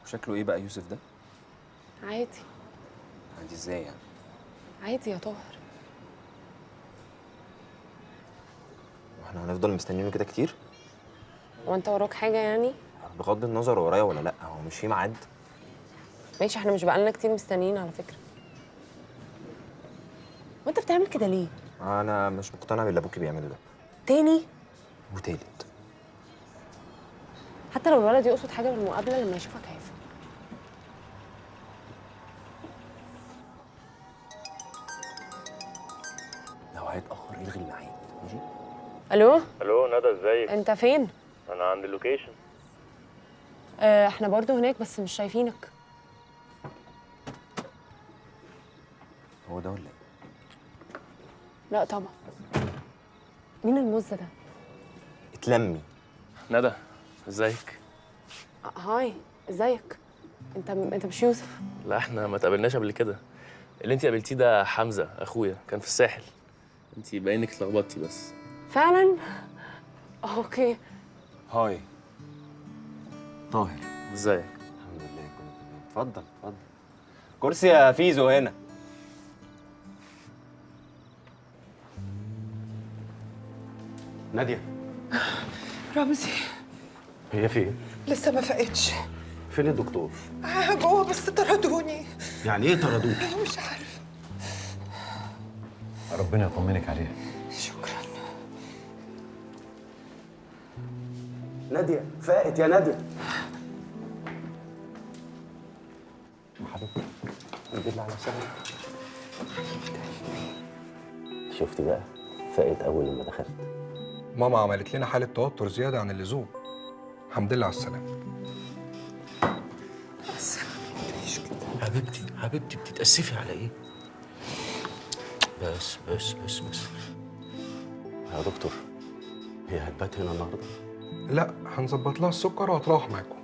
شكله ايه بقى يوسف ده؟ عادي. عادي ازاي يعني؟ عادي يا طاهر. واحنا هنفضل مستنيينه كده كتير؟ هو انت وراك حاجه يعني؟ بغض النظر ورايا ولا لا، هو مش في ميعاد؟ ماشي، احنا مش بقالنا كتير مستنيين على فكره. وانت بتعمل كده ليه؟ انا مش مقتنع باللي ابوكي بيعمله ده. تاني؟ وتالت. حتى لو الولد يقصد حاجه بالمقابله لما يشوفك هيفهم. لو هيتاخر الغي الميعاد ماشي؟ الو. الو ندى، ازيك؟ انت فين؟ انا عند اللوكيشن. احنا برضو هناك بس مش شايفينك. هو ده ولا ايه؟ لا طبعا. مين الموزه ده؟ اتلمي. ندى ازيك؟ هاي. ازيك؟ انت مش يوسف؟ لا احنا ما تقابلناش قبل كده. اللي انت قابلتيه ده حمزه اخويا، كان في الساحل. انت باينك اتلخبطتي بس. فعلا. اوكي. هاي طاهر. ازيك؟ الحمد لله كله تمام. اتفضل اتفضل. كرسي يا فيزو هنا. نادية. رمزي هي فين؟ لسه ما فقتش. فين الدكتور؟ جوه بس طردوني. يعني ايه طردوك؟ مش عارف. ربنا يطمنك عليها. شكرا. نادية فاقت يا نادية. حبيبتي الحمد لله على سلامتك. شفتي بقى، فاقت أول لما دخلت. ماما عملت لنا حالة توتر زيادة عن اللزوم. الحمد لله على السلامة. حبيبتي حبيبتي بتتأسفي على إيه؟ بس يا دكتور، هي هتبات هنا النهارده؟ لا، هنظبط لها السكر وهتروح معاكم.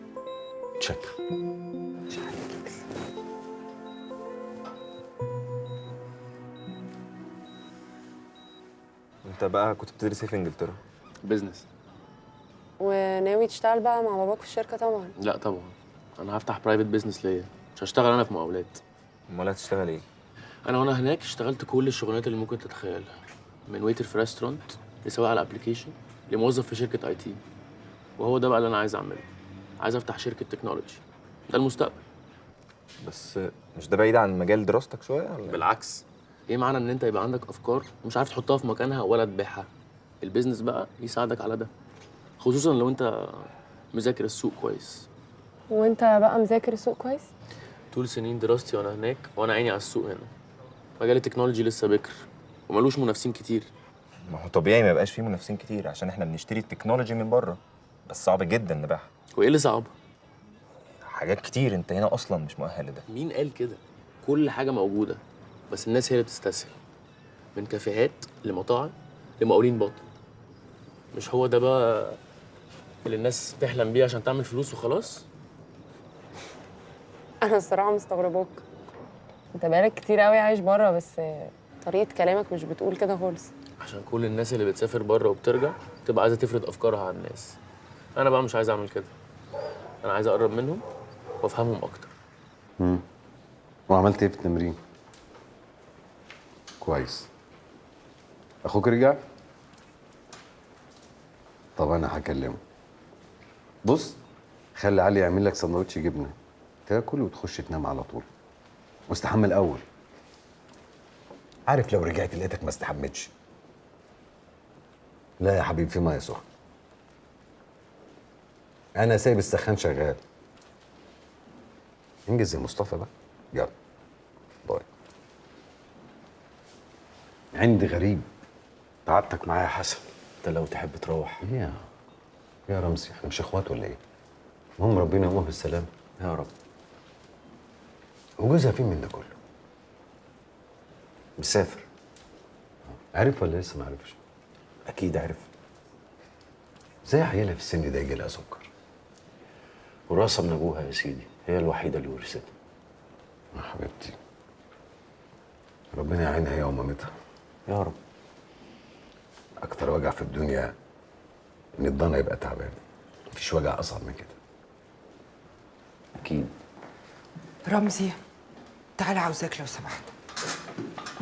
شكرا. انت بقى كنت بتدرس ايه في انجلترا؟ بزنس. وناوي تشتغل بقى مع باباك في الشركه طبعا؟ لا طبعا، انا هفتح برايفت بزنس ليا، مش هشتغل انا في مقاولات. امال هتشتغل ايه؟ انا وانا هناك اشتغلت كل الشغلانات اللي ممكن تتخيلها، من ويتر في ريستورانت لسواق على الابلكيشن لموظف في شركه اي تي. وهو ده بقى اللي انا عايز اعمله، عايز افتح شركه تكنولوجي. ده المستقبل. بس مش ده بعيد عن مجال دراستك شويه ولا؟ بالعكس، ايه معنى ان انت يبقى عندك افكار ومش عارف تحطها في مكانها ولا تبيعها؟ البيزنس بقى يساعدك على ده، خصوصا لو انت مذاكر السوق كويس. وانت بقى مذاكر السوق كويس؟ طول سنين دراستي وانا هناك وانا عيني على السوق هنا. مجال التكنولوجي لسه بكر وملوش منافسين كتير. ما هو طبيعي ما يبقاش فيه منافسين كتير عشان احنا بنشتري التكنولوجي من بره، بس صعب جدا نبيعها. وايه اللي صعب؟ حاجات كتير انت هنا اصلا مش مؤهل لده. مين قال كده؟ كل حاجه موجوده، بس الناس هي اللي بتستسهل. من كافيهات لمطاعم لمقاولين باطن. مش هو ده بقى اللي الناس تحلم بيه عشان تعمل فلوس وخلاص؟ انا الصراحه مستغرباك. انت بقالك كتير قوي عايش بره، بس طريقه كلامك مش بتقول كده خالص. عشان كل الناس اللي بتسافر بره وبترجع تبقى عايزه تفرض افكارها على الناس. انا بقى مش عايز اعمل كده. انا عايز اقرب منهم وافهمهم اكتر. وعملت ايه في التمرين؟ كويس. اخوك رجع؟ طب انا هكلمه. بص، خلي علي يعمل لك سندوتش جبنه تاكل وتخش تنام على طول، واستحمى الاول. عارف لو رجعت لقيتك ما استحمتش. لا يا حبيبي، في ميه سخنه. انا سايب السخان شغال. انجز يا مصطفى بقى. يلا باي. عندي غريب. تعبتك معايا يا حسن، انت لو تحب تروح. يا رمزي، احنا مش اخوات ولا ايه؟ المهم ربنا يقومه بالسلامه. يا رب. وجوزها فين من ده كله؟ مسافر. عارف ولا لسه ما عرفش؟ اكيد عارف. ازاي عيالها في السن ده يجي لها سكر؟ وراثه من ابوها يا سيدي، هي الوحيده اللي ورثتها. يا حبيبتي، ربنا يعينها هي ومامتها. يا رب. اكتر وجع في الدنيا ان الضنا يبقى تعبان. مفيش وجع اصعب من كده. اكيد. رمزي تعالى عاوزاك لو سمحت.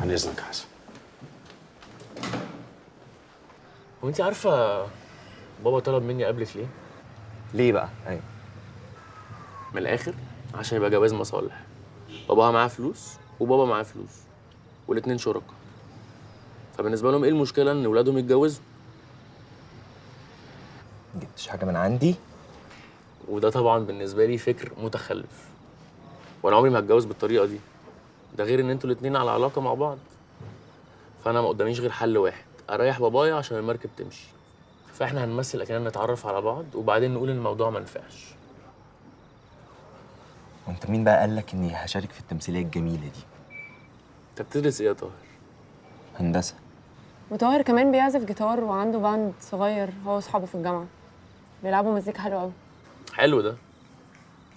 عن اذنك يا حسن. وانت عارفه بابا طلب مني اقابلك ليه؟ ليه بقى؟ ايوه. من الاخر عشان يبقى جواز مصالح. باباها معاه فلوس وبابا معاه فلوس، والاتنين شركاء. فبالنسبه لهم ايه المشكله ان ولادهم يتجوزوا؟ ما جبتش حاجه من عندي. وده طبعا بالنسبه لي فكر متخلف، وانا عمري ما هتجوز بالطريقه دي. ده غير ان انتوا الاتنين على علاقه مع بعض. فانا ما قداميش غير حل واحد، اريح بابايا عشان المركب تمشي. فاحنا هنمثل اكننا نتعرف على بعض وبعدين نقول ان الموضوع ما نفعش. وانت مين بقى قال لك اني هشارك في التمثيليه الجميله دي؟ انت بتدرس ايه يا طاهر؟ هندسه. وطاهر كمان بيعزف جيتار وعنده باند صغير هو واصحابه في الجامعه، بيلعبوا مزيكا حلوه قوي. حلو ده،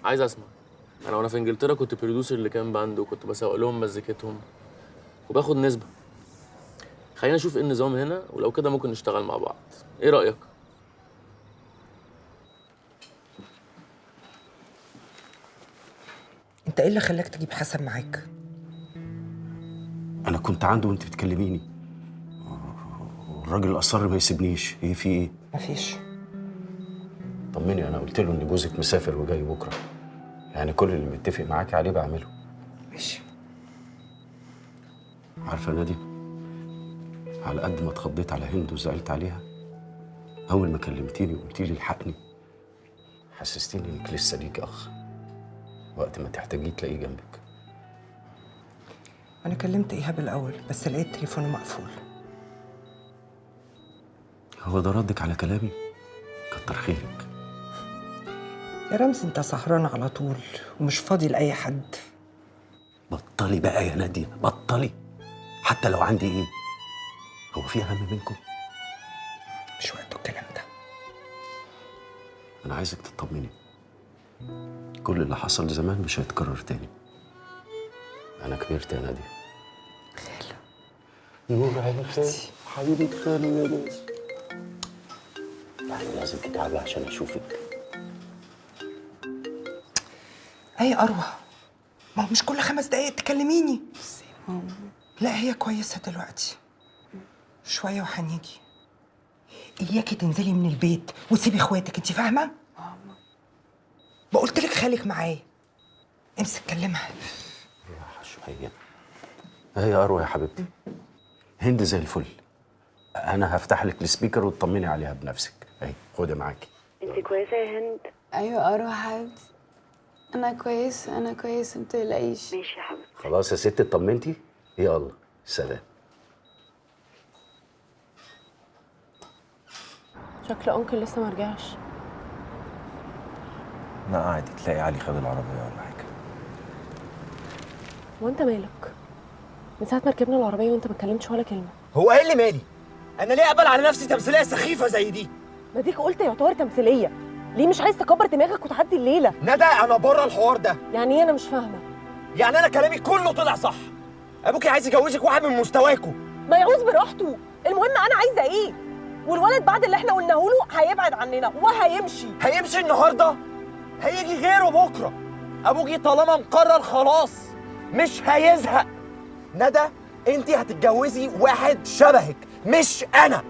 عايز اسمع. انا وانا في انجلترا كنت بروديوسر لكام باند وكنت بسوق لهم مزيكتهم وباخد نسبه. خلينا نشوف ايه النظام هنا، ولو كده ممكن نشتغل مع بعض. ايه رايك؟ انت ايه اللي خلاك تجيب حسن معاك؟ انا كنت عنده وانت بتكلميني، والراجل اصر ما يسيبنيش. ايه في ايه؟ مفيش. طمني، انا قلت له ان جوزك مسافر وجاي بكره، يعني كل اللي متفق معاكي عليه بعمله. ماشي. عارفه يا نادي، على قد ما اتخضيت على هند وزعلت عليها، اول ما كلمتيني وقلتي لي الحقني حسستيني انك لسه ليكي اخ، وقت ما تحتاجيه تلاقيه جنبك. انا كلمت ايهاب الاول بس لقيت تليفونه مقفول. هو ده ردك على كلامي؟ كتر خيرك. يا رمزي انت سهران على طول ومش فاضي لاي حد. بطلي بقى يا نادية، بطلي. حتى لو عندي ايه، هو في اهم منكم؟ مش وقته الكلام ده. انا عايزك تطمني، كل اللي حصل زمان مش هيتكرر تاني. انا كبرت يا نادية. خاله. نور عين خالي، حبيبة خالي يا ناس. يعني لازم تتعبي عشان اشوفك. اي اروى، ما هو مش كل 5 دقايق تكلميني. لا هي كويسه دلوقتي، شويه وهنيجي. اياكي تنزلي من البيت وتسيبي اخواتك، انت فاهمه؟ بقولت لك خالك معايا، امسك كلمها. راحة شوية. هي اروى يا حبيبتي، هند زي الفل. انا هفتح لك السبيكر وتطمني عليها بنفسك. اهي خدي معاكي. انت كويسه يا هند؟ ايوه اروح حبيبتي، انا كويسه انا كويسه، متقلقيش. ماشي يا حبيبتي. خلاص يا ستي اطمنتي؟ يلا سلام. شكل انكل لسه ما رجعش. لا عادي، تلاقي علي خد العربيه ولا حاجه. وانت مالك؟ من ساعه ما ركبنا العربيه وانت ما اتكلمتش ولا كلمه. هو ايه اللي مالي؟ انا ليه اقبل على نفسي تمثيليه سخيفه زي دي؟ ما ديك قلت يعتبر تمثيليه، ليه مش عايز تكبر دماغك وتعدي الليله؟ ندى انا بره الحوار ده. يعني ايه؟ انا مش فاهمه. يعني انا كلامي كله طلع صح. ابوكي عايز يجوزك واحد من مستواكوا. ما يعوز براحته، المهم انا عايزه ايه؟ والولد بعد اللي احنا قلناه له هيبعد عننا وهيمشي. هيمشي النهارده؟ هيجي غيره بكره. ابوكي طالما مقرر خلاص مش هيزهق. ندى انت هتتجوزي واحد شبهك مش انا.